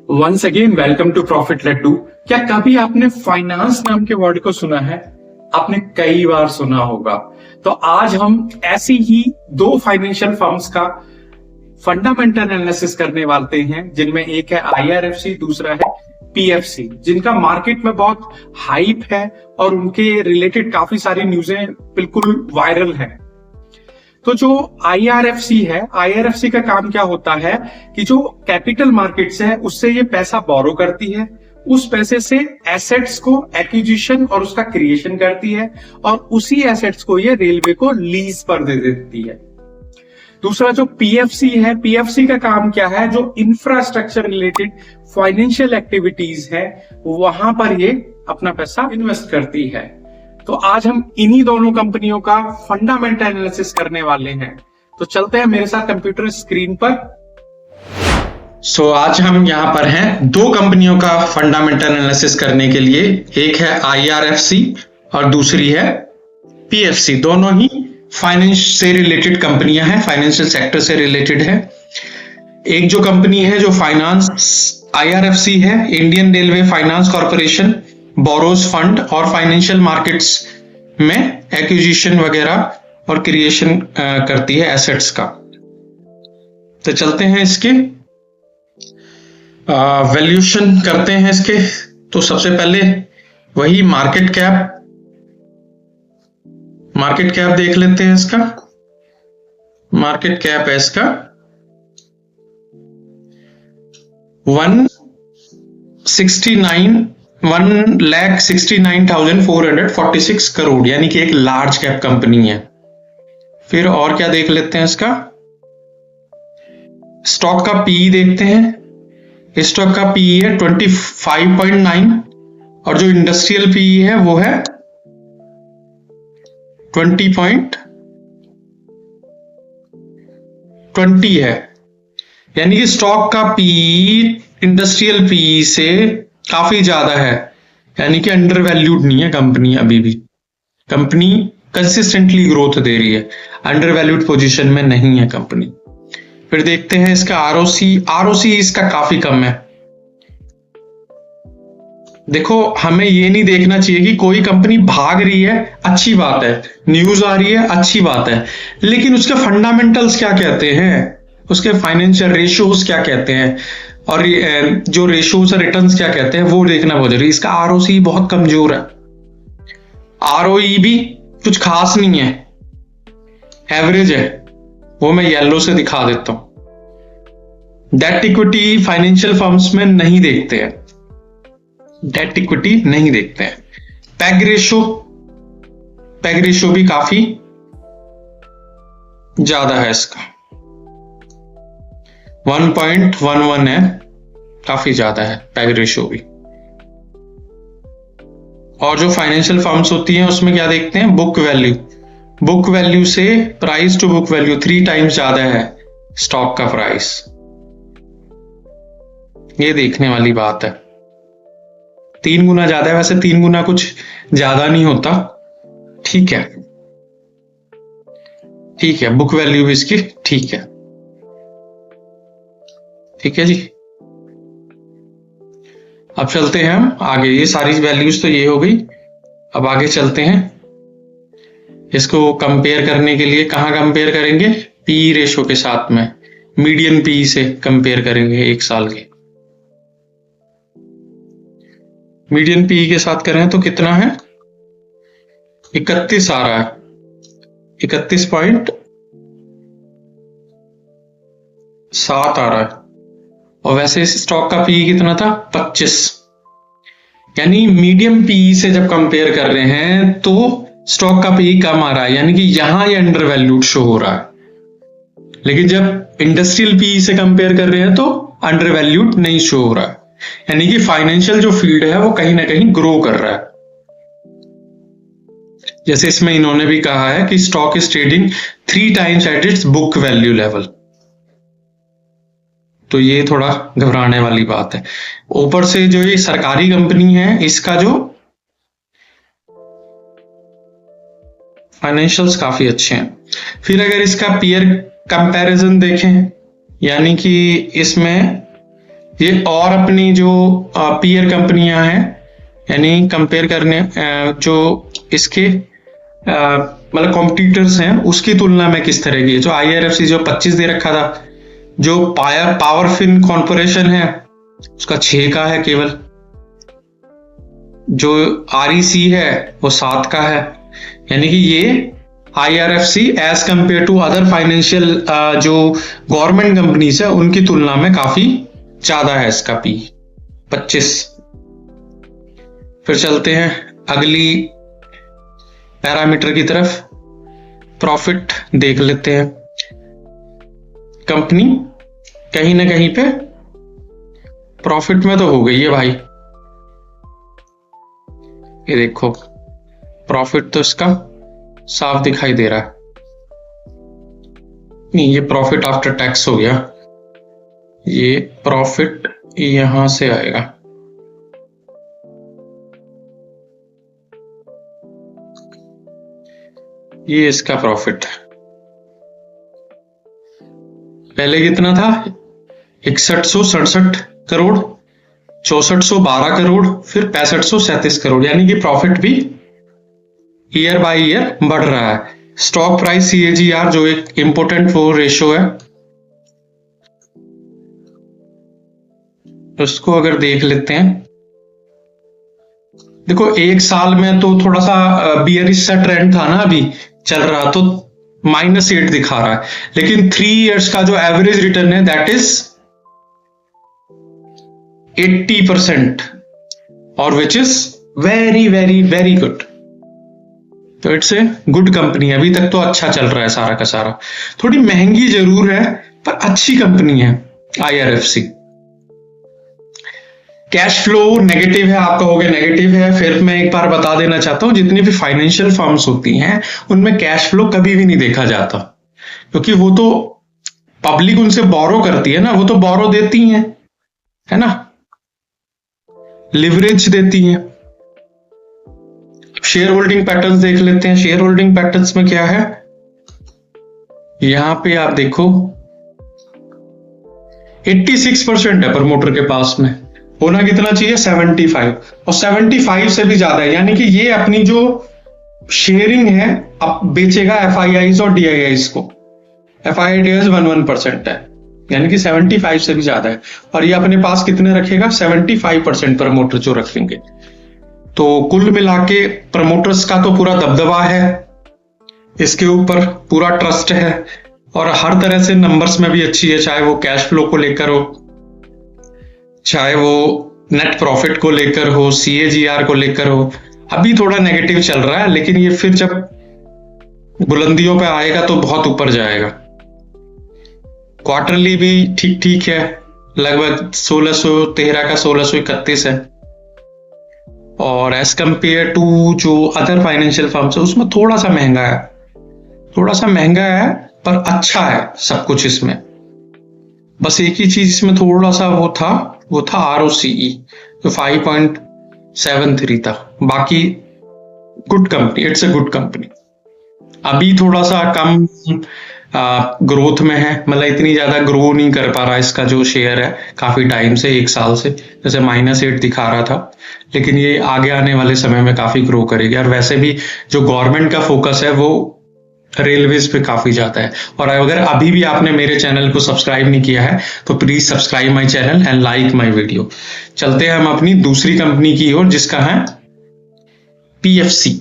Once again welcome to profit Laddu. क्या कभी आपने फाइनेंस नाम के वर्ड को सुना है? आपने कई बार सुना होगा। तो आज हम ऐसी ही दो फाइनेंशियल फर्म्स का फंडामेंटल एनालिसिस करने वाले हैं, जिनमें एक है आईआरएफसी, दूसरा है पीएफसी, जिनका मार्केट में बहुत हाइप है और उनके रिलेटेड काफी सारी न्यूज़ें बिल्कुल वायरल हैं। तो जो आईआरएफसी है, आईआरएफसी का काम क्या होता है कि जो कैपिटल मार्केट्स है उससे ये पैसा बोरो करती है, उस पैसे से एसेट्स को एक्विजिशन और उसका क्रिएशन करती है और उसी एसेट्स को ये रेलवे को लीज पर दे देती है। दूसरा जो पीएफसी है, पीएफसी का काम क्या है, जो इंफ्रास्ट्रक्चर रिलेटेड फाइनेंशियल एक्टिविटीज है वहां पर ये अपना पैसा इन्वेस्ट करती है। तो आज हम इन्हीं दोनों कंपनियों का फंडामेंटल एनालिसिस करने वाले हैं। तो चलते हैं मेरे साथ कंप्यूटर स्क्रीन पर। आज हम यहाँ पर हैं दो कंपनियों का फंडामेंटल एनालिसिस करने के लिए। एक है आईआरएफसी और दूसरी है पीएफसी। दोनों ही फाइनेंस से रिलेटेड कंपनियां हैं, फाइनेंशियल सेक्टर से रिलेटेड है। एक जो कंपनी है जो फाइनेंस आईआरएफसी है, Indian railway finance corporation borrows fund और फाइनेंशियल मार्केट्स में एक्विजिशन वगैरह और क्रिएशन करती है एसेट्स का। तो चलते हैं इसके वैल्यूएशन करते हैं इसके। तो सबसे पहले वही मार्केट कैप देख लेते हैं इसका। मार्केट कैप है इसका 1,69,446 करोड़, यानी कि एक लार्ज कैप कंपनी है। फिर और क्या देख लेते हैं इसका। स्टॉक का पीई देखते हैं। स्टॉक का पीई है 25.9 और जो इंडस्ट्रियल पीई है वो है 20.20 है। यानी कि स्टॉक का पीई इंडस्ट्रियल पीई से काफी ज्यादा है, यानी कि अंडर वैल्यूड नहीं है कंपनी। अभी भी कंपनी कंसिस्टेंटली ग्रोथ दे रही है, अंडर वैल्यूड पोजीशन में नहीं है कंपनी। फिर देखते हैं इसका आरओसी इसका काफी कम है। देखो, हमें ये नहीं देखना चाहिए कि कोई कंपनी भाग रही है, अच्छी बात है, न्यूज आ रही है, अच्छी बात है, लेकिन उसके फंडामेंटल्स क्या कहते हैं, उसके फाइनेंशियल रेशियोज क्या कहते हैं और जो रेशियोज और रिटर्न्स क्या कहते हैं वो देखना बहुत जरूरी। इसका आरओसी बहुत कमजोर है, आरओई भी कुछ खास नहीं है, एवरेज है। वो मैं येलो से दिखा देता हूं। डेट इक्विटी फाइनेंशियल फर्म्स में नहीं देखते हैं, डेट इक्विटी नहीं देखते हैं। पैग रेशियो भी काफी ज्यादा है इसका, 1.11 है, काफी ज्यादा है पैग रेशियो भी। और जो फाइनेंशियल फर्म्स होती हैं उसमें क्या देखते हैं, बुक वैल्यू से price to book value 3 times ज्यादा है स्टॉक का प्राइस। ये देखने वाली बात है। 3 गुना ज्यादा है, वैसे 3 गुना कुछ ज्यादा नहीं होता, ठीक है। बुक वैल्यू भी इसकी ठीक है जी। अब चलते हैं हम आगे। ये सारी वैल्यूज तो ये हो गई। अब आगे चलते हैं। इसको कंपेयर करने के लिए कहां कंपेयर करेंगे, पी रेशो के साथ में, मीडियन पी से कंपेयर करेंगे 1 साल के। मीडियन पी के साथ करें तो कितना है, 31 आ रहा है, 31.7 आ रहा है। और वैसे इस स्टॉक का पी कितना था, 25। यानी मीडियम पी से जब कंपेयर कर रहे हैं तो स्टॉक का पी कम आ रहा है, यानी कि यहां ये अंडर वैल्यूड शो हो रहा है। लेकिन जब इंडस्ट्रियल पी से कंपेयर कर रहे हैं तो अंडर वैल्यूड नहीं शो हो रहा है, यानी कि फाइनेंशियल जो फील्ड है वो कहीं ना कहीं ग्रो कर रहा है। जैसे इसमें इन्होंने भी कहा है कि stock is trading 3 times at its book value level. तो ये थोड़ा घबराने वाली बात है। ऊपर से जो ये सरकारी कंपनी है, इसका जो फाइनेंशियल्स काफी अच्छे हैं। फिर अगर इसका पीयर कंपैरिजन देखें, यानी कि इसमें ये और अपनी जो पीयर कंपनियां हैं, यानी कंपेयर करने जो इसके मतलब कॉम्पिटिटर्स हैं उसकी तुलना में किस तरह की है। जो IRFC जो 25 दे रखा था, जो पावरफिन कॉर्पोरेशन है उसका 6 का है केवल, जो REC है वो 7 का है। यानी कि ये IRFC as compare to other financial जो गवर्नमेंट कंपनीज है उनकी तुलना में काफी ज्यादा है इसका P 25। फिर चलते हैं अगली पैरामीटर की तरफ, प्रॉफिट देख लेते हैं। कंपनी कहीं ना कहीं पे प्रॉफिट में तो हो गई है भाई, ये देखो प्रॉफिट तो इसका साफ दिखाई दे रहा है। नहीं, ये प्रॉफिट आफ्टर टैक्स हो गया, ये प्रॉफिट यहां से आएगा। ये इसका प्रॉफिट है। पहले कितना था? 6167 करोड़, 6412 करोड़, फिर 6537 करोड़, यानी कि प्रॉफिट भी ईयर बाय ईयर बढ़ रहा है। स्टॉक प्राइस CAGR जो एक इंपोर्टेंट वो रेशो है, उसको अगर देख लेते हैं, देखो एक साल में तो थोड़ा सा बियरिश सा ट्रेंड था ना, अभी चल रहा तो -8 दिखा रहा है, लेकिन 3 इयर्स का जो एवरेज रिटर्न है दैट इज 80%, और which is very very very good. तो इट्स ए गुड कंपनी। अभी तक तो अच्छा चल रहा है सारा का सारा। थोड़ी महंगी जरूर है पर अच्छी कंपनी है IRFC। कैश फ्लो नेगेटिव है, आप कहोगे नेगेटिव है, फिर मैं एक बार बता देना चाहता हूं, जितनी भी फाइनेंशियल फर्म्स होती हैं उनमें कैश फ्लो कभी भी नहीं देखा जाता, क्योंकि वो तो पब्लिक उनसे बोरो करती है ना, वो तो बोरो देती हैं, है ना, लिवरेज देती हैं। शेयर होल्डिंग पैटर्न्स देख लेते हैं। शेयर होल्डिंग पैटर्न्स में क्या है, यहां पे आप देखो 86% है प्रमोटर के पास में, होना कितना चाहिए 75, और 75 से भी ज्यादा है, यानी कि ये अपनी जो शेयरिंग है अब बेचेगा FIIs और DIIs को। FII 11% है, यानी कि 75 से भी ज्यादा है, और ये अपने पास कितने रखेगा 75% प्रमोटर जो रखेंगे। तो कुल मिला के प्रमोटर्स का तो पूरा दबदबा है, इसके ऊपर पूरा ट्रस्ट है, और हर तरह से नंबर्स में भी अच्छी है, चाहे वो कैश फ्लो को लेकर हो, चाहे वो नेट प्रॉफिट को लेकर हो, CAGR को लेकर हो। अभी थोड़ा नेगेटिव चल रहा है, लेकिन ये फिर जब बुलंदियों पे आएगा तो बहुत ऊपर जाएगा। क्वार्टरली भी ठीक ठीक है, लगभग 1613 का 1631 है, और एज कंपेयर टू जो अदर फाइनेंशियल फर्म्स है उसमें थोड़ा सा महंगा है, थोड़ा सा महंगा है, पर अच्छा है सब कुछ इसमें। बस एक ही चीज इसमें थोड़ा सा वो था ROCE, तो 5.73 था। बाकी good company, it's a good company. अभी थोड़ा सा कम ग्रोथ में है, मतलब इतनी ज्यादा ग्रो नहीं कर पा रहा इसका जो शेयर है काफी टाइम से, 1 साल से, जैसे -8 दिखा रहा था, लेकिन ये आगे आने वाले समय में काफी ग्रो करेगी। और वैसे भी जो गवर्नमेंट का फोकस है वो रेलवेज पे काफी ज्यादा है। और अगर अभी भी आपने मेरे चैनल को सब्सक्राइब नहीं किया है तो please subscribe my channel and like my video. चलते हैं हम अपनी दूसरी कंपनी की ओर, जिसका है PFC,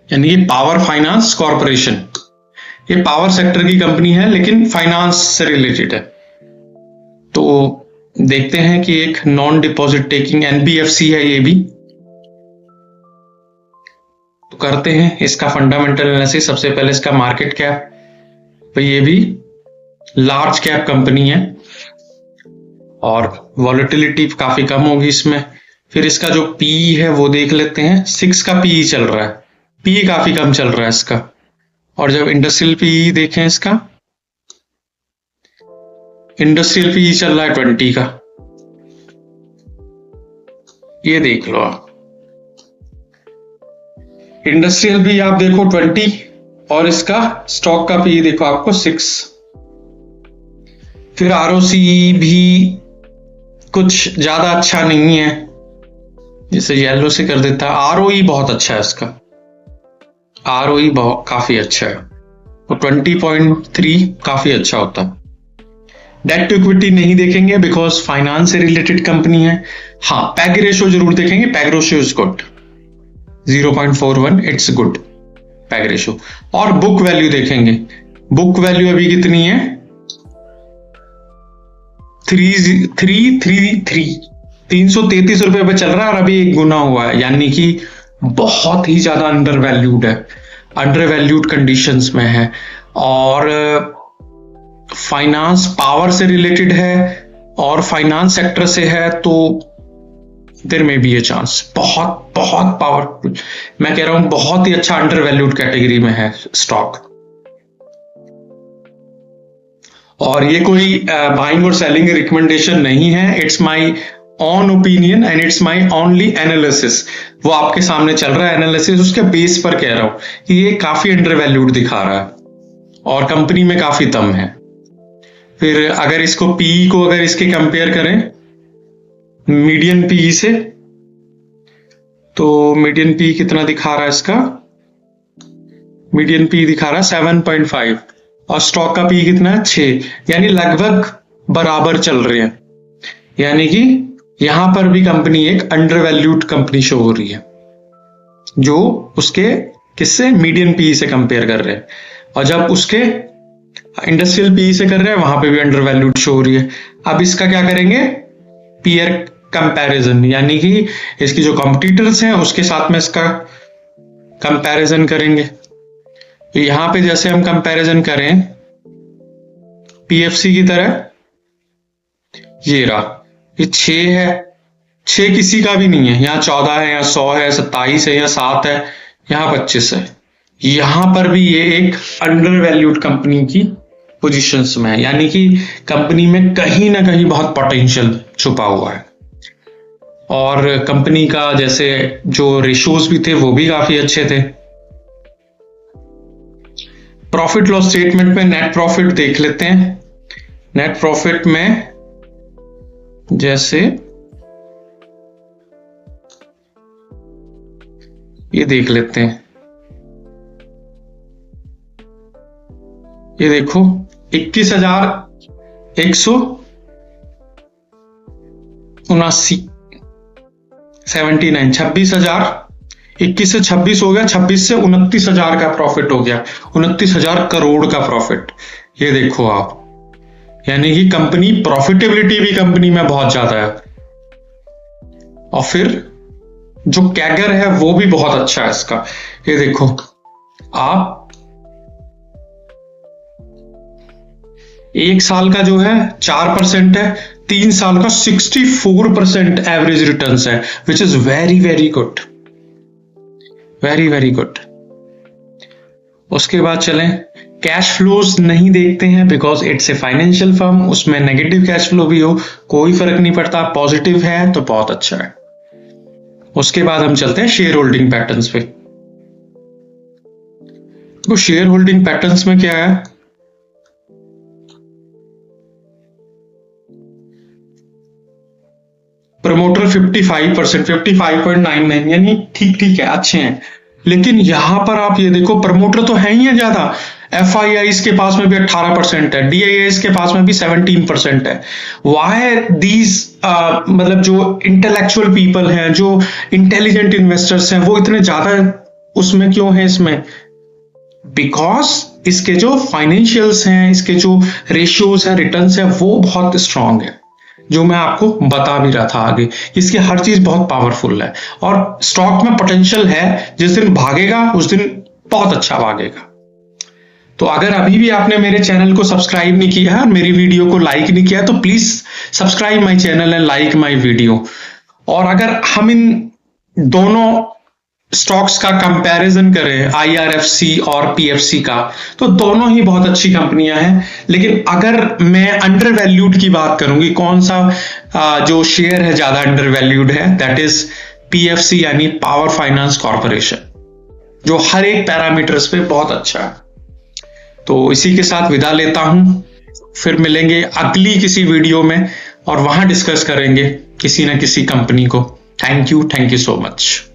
यानी कि पावर फाइनेंस कॉर्पोरेशन। ये पावर सेक्टर की कंपनी है लेकिन फाइनेंस से रिलेटेड है। तो देखते हैं कि एक नॉन डिपॉजिट टेकिंग NBFC है ये भी। तो करते हैं इसका फंडामेंटल एनालिसिस। सबसे पहले इसका मार्केट कैप, तो ये भी लार्ज कैप कंपनी है और वॉलेटिलिटी काफी कम होगी इसमें। फिर इसका जो PE है वो देख लेते हैं, 6 का PE चल रहा है, PE काफी कम चल रहा है इसका। और जब इंडस्ट्रियल PE देखें, इसका इंडस्ट्रियल PE चल रहा है 20 का, ये देख लो आप। इंडस्ट्रियल PE आप देखो 20, और इसका स्टॉक का PE देखो आपको 6। फिर आरओसी भी कुछ ज्यादा अच्छा नहीं है, जिसे येलो से कर देता है। आरओई बहुत अच्छा है इसका, आरओई बहुत काफी अच्छा है, तो 20.3 काफी अच्छा होता है। डेट टू इक्विटी नहीं देखेंगे बिकॉज फाइनेंस से रिलेटेड कंपनी है। हाँ, पैग रेशो जरूर देखेंगे, peg ratio is good, 0.41 it's good peg ratio. और बुक वैल्यू देखेंगे, बुक वैल्यू अभी कितनी है, 333 रुपए पे चल रहा है और अभी 1 गुना हुआ है, यानी कि बहुत ही ज्यादा अंडर वैल्यूड है, अंडर वैल्यूड कंडीशंस में है। और फाइनेंस पावर से रिलेटेड है और फाइनेंस सेक्टर से है, तो देयर में बी ए चांस, बहुत बहुत पावरफुल, मैं कह रहा हूं बहुत ही अच्छा अंडर वैल्यूड कैटेगरी में है स्टॉक। और ये कोई बाइंग और सेलिंग रिकमेंडेशन नहीं है, it's my on opinion and it's my only analysis. वो आपके सामने चल रहा है एनालिसिस, उसके बेस पर कह रहा हूं कि ये काफी अंडर वैल्यूड दिखा रहा है और कंपनी में काफी दम है। फिर अगर इसको पीई को अगर इसके कंपेयर करें मीडियन पीई से, तो मीडियन पी कितना दिखा रहा है इसका, मीडियन पी दिखा रहा है 7.5 और स्टॉक का पी कितना है 6, यानी लगभग बराबर चल रहे हैं। यानी कि यहां पर भी कंपनी एक अंडर वैल्यूड कंपनी शो हो रही है, जो उसके किससे मीडियन पी से कंपेयर कर रहे हैं, और जब उसके इंडस्ट्रियल पी से कर रहे हैं वहां पे भी अंडर वैल्यूड शो हो रही है। अब इसका क्या करेंगे, पीयर कंपैरिजन, यानी कि इसकी जो कॉम्पिटिटर्स हैं उसके साथ में इसका कंपैरिजन करेंगे। तो यहां पे जैसे हम कंपैरिजन करें पीएफसी की तरह, ये रहा, ये 6 है, 6 किसी का भी नहीं है, यहाँ 14 है, यहाँ 100 है, 27 है, यहाँ 7 है, यहाँ 25 है। यहां पर भी ये एक अंडर वैल्यूड कंपनी की पोजीशंस में है, यानी कि कंपनी में कहीं ना कहीं बहुत पोटेंशियल छुपा हुआ है। और कंपनी का जैसे जो रेशियोज भी थे वो भी काफी अच्छे थे। प्रॉफिट लॉस स्टेटमेंट में नेट प्रॉफिट देख लेते हैं। नेट प्रॉफिट में जैसे ये देख लेते हैं, ये देखो 21,179 79 26,000, 21 से 26 हो गया, 26 से 29,000 का प्रॉफिट हो गया, 29,000 करोड़ का प्रॉफिट। ये देखो आप, यानी कि कंपनी प्रॉफिटेबिलिटी भी कंपनी में बहुत ज्यादा है, और फिर जो कैगर है वो भी बहुत अच्छा है इसका। ये देखो आप, 1 साल का जो है 4% है, 3 साल का 64% एवरेज रिटर्न्स है, which is very very good, very very good. उसके बाद चलें, कैश फ्लोज नहीं देखते हैं because it's a financial firm, उसमें नेगेटिव कैश फ्लो भी हो कोई फर्क नहीं पड़ता, पॉजिटिव है तो बहुत अच्छा है। उसके बाद हम चलते हैं शेयर होल्डिंग पैटर्न्स पे। तो शेयर होल्डिंग पैटर्न्स में क्या है, प्रमोटर 55%, 55.99, यानी ठीक ठीक है, अच्छे हैं। लेकिन यहां पर आप ये देखो, प्रमोटर तो है ही है ज्यादा, एफआईआईज के पास में भी 18% है, डीआईआईज के पास में भी 17% है। वाई दीज मतलब जो इंटेलेक्चुअल पीपल हैं, जो इंटेलिजेंट इन्वेस्टर्स हैं, वो इतने ज्यादा उसमें क्यों है इसमें, बिकॉज इसके जो फाइनेंशियल्स हैं, इसके जो रेशियोज हैं, रिटर्न्स हैं, वो बहुत स्ट्रांग है, जो मैं आपको बता भी रहा था आगे। इसकी हर चीज बहुत पावरफुल है और स्टॉक में पोटेंशियल है, जिस दिन भागेगा उस दिन बहुत अच्छा भागेगा। तो अगर अभी भी आपने मेरे चैनल को सब्सक्राइब नहीं किया है और मेरी वीडियो को लाइक नहीं किया है, तो please subscribe my channel and like my video. और अगर हम इन दोनों स्टॉक्स का कंपैरिजन करें, आईआरएफसी और पीएफसी का, तो दोनों ही बहुत अच्छी कंपनियां हैं। लेकिन अगर मैं अंडर वैल्यूड की बात करूंगी, कौन सा जो शेयर है ज्यादा अंडर वैल्यूड है, दैट इज पीएफसी, यानी पावर फाइनेंस कॉर्पोरेशन, जो हर एक पैरामीटर्स पे बहुत अच्छा है। तो इसी के साथ विदा लेता हूं। फिर मिलेंगे अगली किसी वीडियो में और वहां डिस्कस करेंगे किसी ना किसी कंपनी को। Thank you so much.